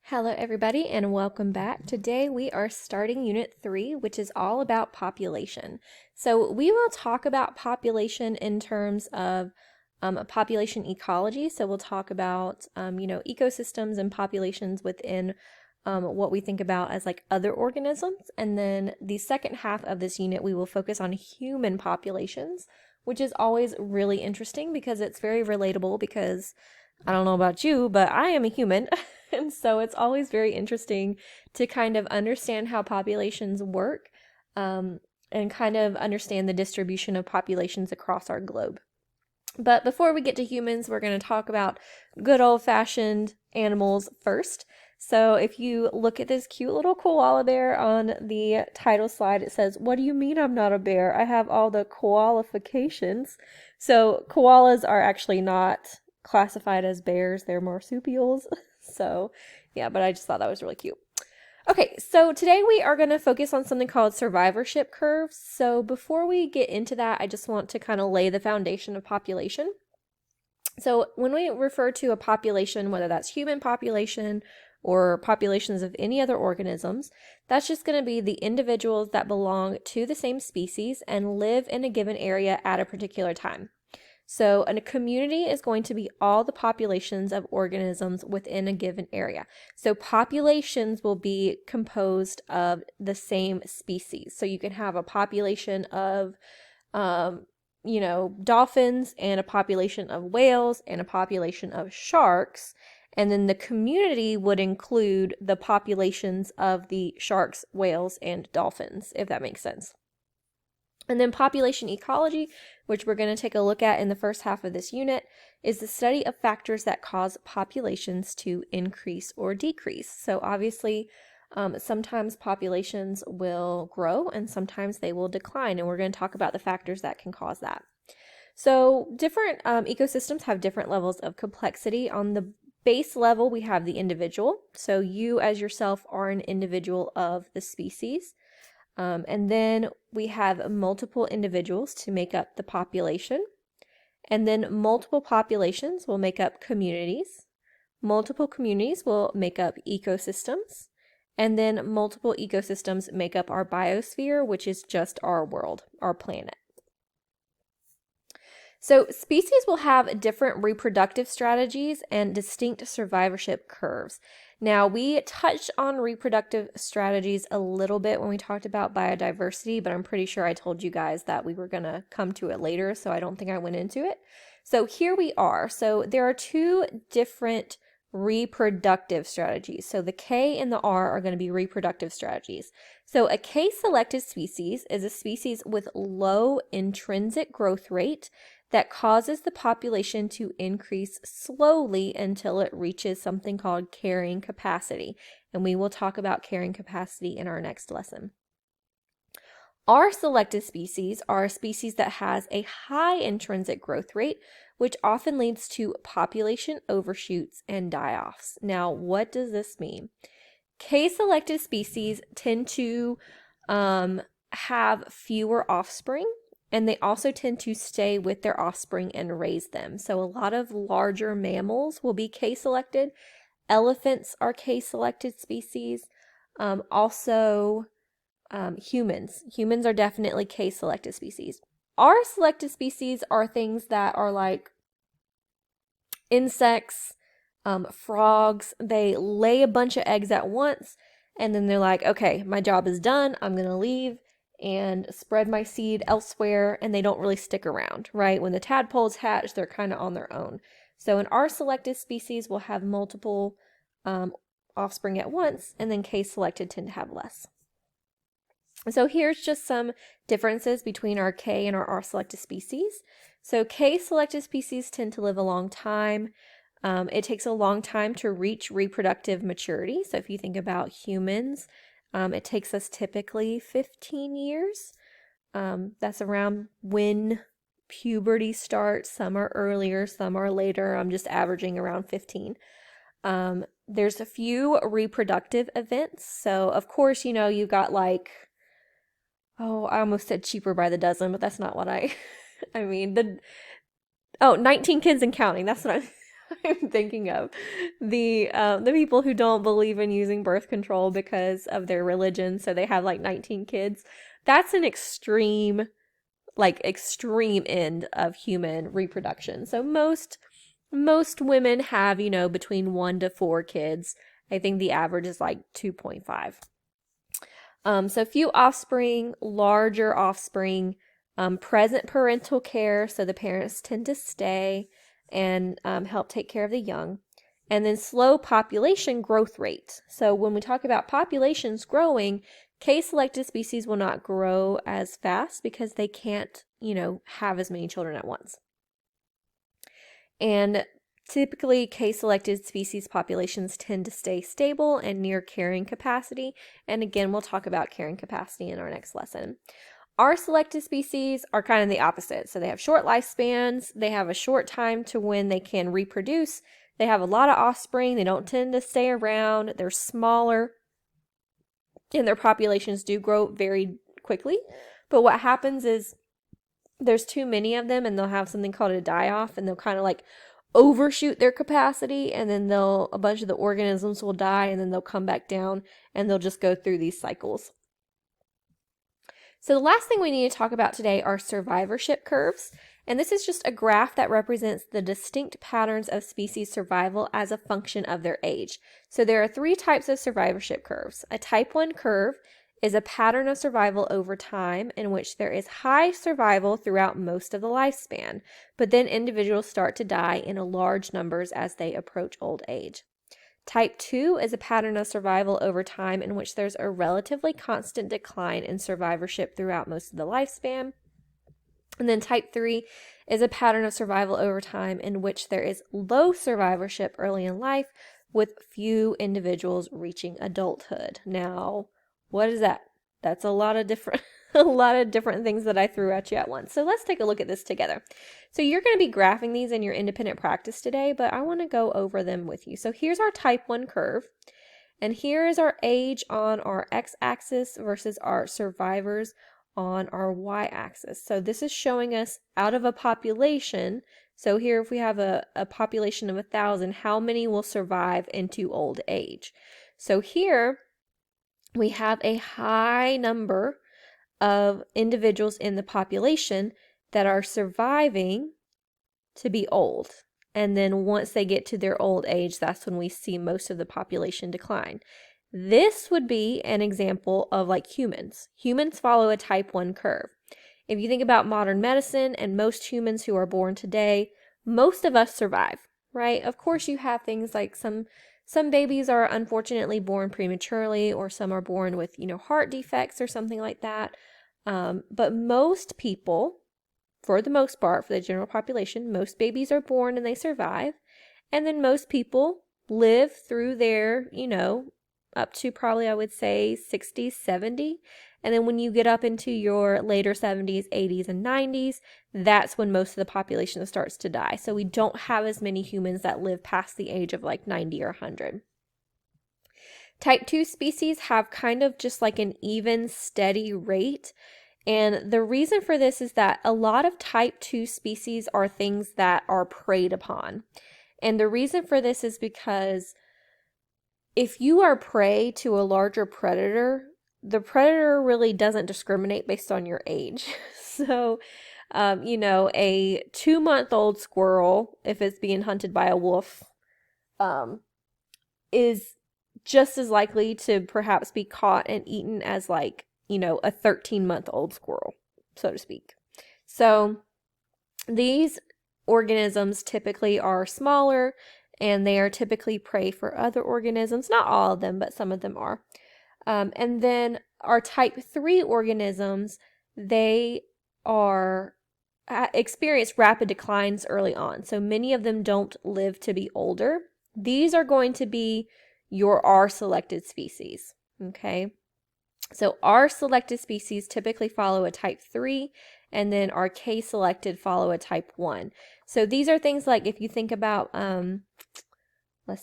Hello everybody and welcome back. Today we are starting Unit 3, which is all about population. So we will talk about population in terms of population ecology. So we'll talk about, ecosystems and populations within what we think about as like other organisms. And then the second half of this unit, we will focus on human populations, which is always really interesting because it's very relatable because I don't know about you, but I am a human. And so it's always very interesting to kind of understand how populations work and kind of understand the distribution of populations across our globe. But before we get to humans, we're going to talk about good old-fashioned animals first. So if you look at this cute little koala bear on the title slide, it says, "What do you mean I'm not a bear? I have all the qualifications." So koalas are actually not classified as bears, they're marsupials. So yeah, but I just thought that was really cute. Okay, so today we are going to focus on something called survivorship curves. So before we get into that, I just want to kind of lay the foundation of population. So when we refer to a population, whether that's human population or populations of any other organisms, that's just going to be the individuals that belong to the same species and live in a given area at a particular time. So a community is going to be all the populations of organisms within a given area. So populations will be composed of the same species. So you can have a population of, dolphins and a population of whales and a population of sharks. And then the community would include the populations of the sharks, whales, and dolphins, if that makes sense. And then population ecology, which we're going to take a look at in the first half of this unit, is the study of factors that cause populations to increase or decrease. So obviously, sometimes populations will grow and sometimes they will decline, and we're going to talk about the factors that can cause that. So different ecosystems have different levels of complexity. On the base level, we have the individual. So you as yourself are an individual of the species. And then we have multiple individuals to make up the population. And then multiple populations will make up communities. Multiple communities will make up ecosystems. And then multiple ecosystems make up our biosphere, which is just our world, our planet. So species will have different reproductive strategies and distinct survivorship curves. Now, we touched on reproductive strategies a little bit when we talked about biodiversity, but I'm pretty sure I told you guys that we were going to come to it later, so I don't think I went into it. So here we are. So there are two different reproductive strategies. So the K and the R are going to be reproductive strategies. So a K-selected species is a species with low intrinsic growth rate that causes the population to increase slowly until it reaches something called carrying capacity. And we will talk about carrying capacity in our next lesson. R-selected species are a species that has a high intrinsic growth rate, which often leads to population overshoots and die-offs. Now, what does this mean? K-selected species tend to have fewer offspring, and they also tend to stay with their offspring and raise them. So a lot of larger mammals will be K-selected. Elephants are K-selected species. Humans. Humans are definitely K-selected species. R-selected species are things that are like insects, frogs. They lay a bunch of eggs at once, and then they're like, okay, my job is done. I'm going to leave and spread my seed elsewhere, and they don't really stick around, right? When the tadpoles hatch, they're kind of on their own. So an R-selected species will have multiple offspring at once, and then K-selected tend to have less. So here's just some differences between our K and our R-selected species. So K-selected species tend to live a long time. It takes a long time to reach reproductive maturity. So if you think about humans, it takes us typically 15 years. That's around when puberty starts. Some are earlier, some are later. I'm just averaging around 15. There's a few reproductive events. So of course, you got like, I almost said cheaper by the dozen, but that's not what I mean. 19 kids and counting. That's what I'm thinking of the people who don't believe in using birth control because of their religion, so they have like 19 kids. That's an extreme, like extreme end of human reproduction. So most women have, between 1 to 4 kids. I think the average is like 2.5. So few offspring, larger offspring, present parental care, so the parents tend to stay and help take care of the young. And then slow population growth rate. So when we talk about populations growing, K-selected species will not grow as fast because they can't, have as many children at once. And typically, K-selected species populations tend to stay stable and near carrying capacity. And again, we'll talk about carrying capacity in our next lesson. R-selected species are kind of the opposite. So they have short lifespans. They have a short time to when they can reproduce. They have a lot of offspring. They don't tend to stay around. They're smaller. And their populations do grow very quickly. But what happens is there's too many of them and they'll have something called a die-off, and they'll kind of like overshoot their capacity, and then a bunch of the organisms will die, and then they'll come back down, and they'll just go through these cycles. So the last thing we need to talk about today are survivorship curves. And this is just a graph that represents the distinct patterns of species survival as a function of their age. So there are 3 types of survivorship curves. A type 1 curve is a pattern of survival over time in which there is high survival throughout most of the lifespan, but then individuals start to die in large numbers as they approach old age. Type 2 is a pattern of survival over time in which there's a relatively constant decline in survivorship throughout most of the lifespan. And then type 3 is a pattern of survival over time in which there is low survivorship early in life, with few individuals reaching adulthood. Now, what is that? That's a lot of different things that I threw at you at once. So let's take a look at this together. So you're going to be graphing these in your independent practice today, but I want to go over them with you. So here's our type 1 curve, and here is our age on our x-axis versus our survivors on our y-axis. So this is showing us out of a population. So here, if we have a population of 1,000, how many will survive into old age? So here we have a high number of individuals in the population that are surviving to be old. And then once they get to their old age, that's when we see most of the population decline. This would be an example of like humans. Humans follow a type 1 curve. If you think about modern medicine and most humans who are born today, most of us survive, right? Of course, you have things like some babies are unfortunately born prematurely, or some are born with, heart defects or something like that. But most people, for the most part, for the general population, most babies are born and they survive. And then most people live through their, up to probably, I would say, 60s, 70. And then when you get up into your later 70s, 80s, and 90s, that's when most of the population starts to die. So we don't have as many humans that live past the age of like 90 or 100. Type 2 species have kind of just like an even, steady rate. And the reason for this is that a lot of type 2 species are things that are preyed upon. And the reason for this is because if you are prey to a larger predator, the predator really doesn't discriminate based on your age. So, a 2-month-old squirrel, if it's being hunted by a wolf, is just as likely to perhaps be caught and eaten as like, a 13-month-old squirrel, so to speak. So these organisms typically are smaller, and they are typically prey for other organisms. Not all of them, but some of them are. And then our type 3 organisms, they experience rapid declines early on. So many of them don't live to be older. These are going to be your R-selected species, okay? So R-selected species typically follow a type 3, and then our K-selected follow a type 1. So these are things like, if you think about,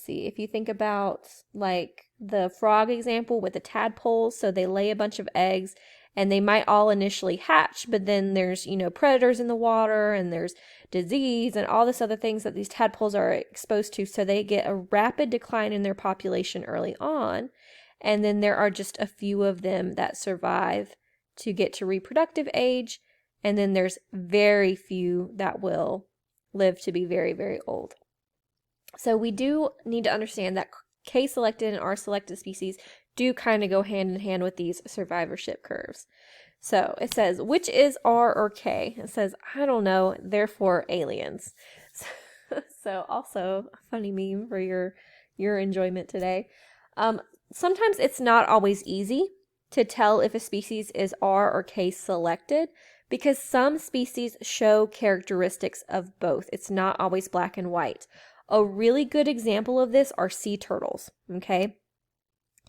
if you think about like the frog example with the tadpoles, so they lay a bunch of eggs, And they might all initially hatch, but then there's, predators in the water and there's disease and all this other things that these tadpoles are exposed to. So they get a rapid decline in their population early on. And then there are just a few of them that survive to get to reproductive age. And then there's very few that will live to be very, very old. So we do need to understand that K-selected and R-selected species do kind of go hand in hand with these survivorship curves. So it says, which is R or K? It says, I don't know, therefore aliens. So also a funny meme for your enjoyment today. Sometimes it's not always easy to tell if a species is R or K selected because some species show characteristics of both. It's not always black and white. A really good example of this are sea turtles, okay?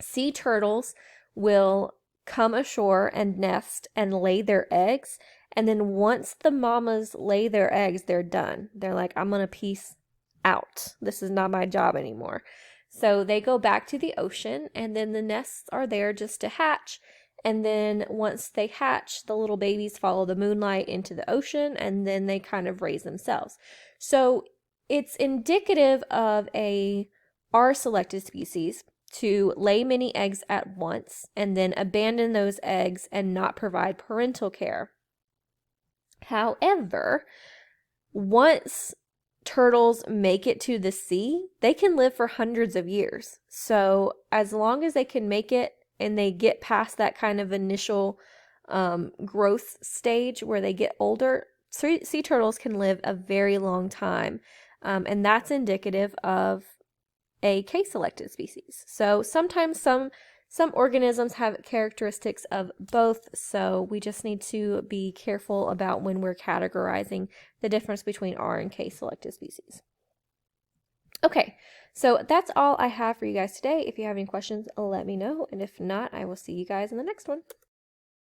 Sea turtles will come ashore and nest and lay their eggs, and then once the mamas lay their eggs, they're done. They're like, I'm gonna peace out. This is not my job anymore. So they go back to the ocean, and then the nests are there just to hatch. And then once they hatch, the little babies follow the moonlight into the ocean, and then they kind of raise themselves. So it's indicative of a R-selected species to lay many eggs at once and then abandon those eggs and not provide parental care. However, once turtles make it to the sea, they can live for hundreds of years. So as long as they can make it and they get past that kind of initial growth stage where they get older, sea turtles can live a very long time. And that's indicative of a K-selected species. So sometimes some organisms have characteristics of both, so we just need to be careful about when we're categorizing the difference between R and K-selected species. Okay, so that's all I have for you guys today. If you have any questions, let me know, and if not, I will see you guys in the next one.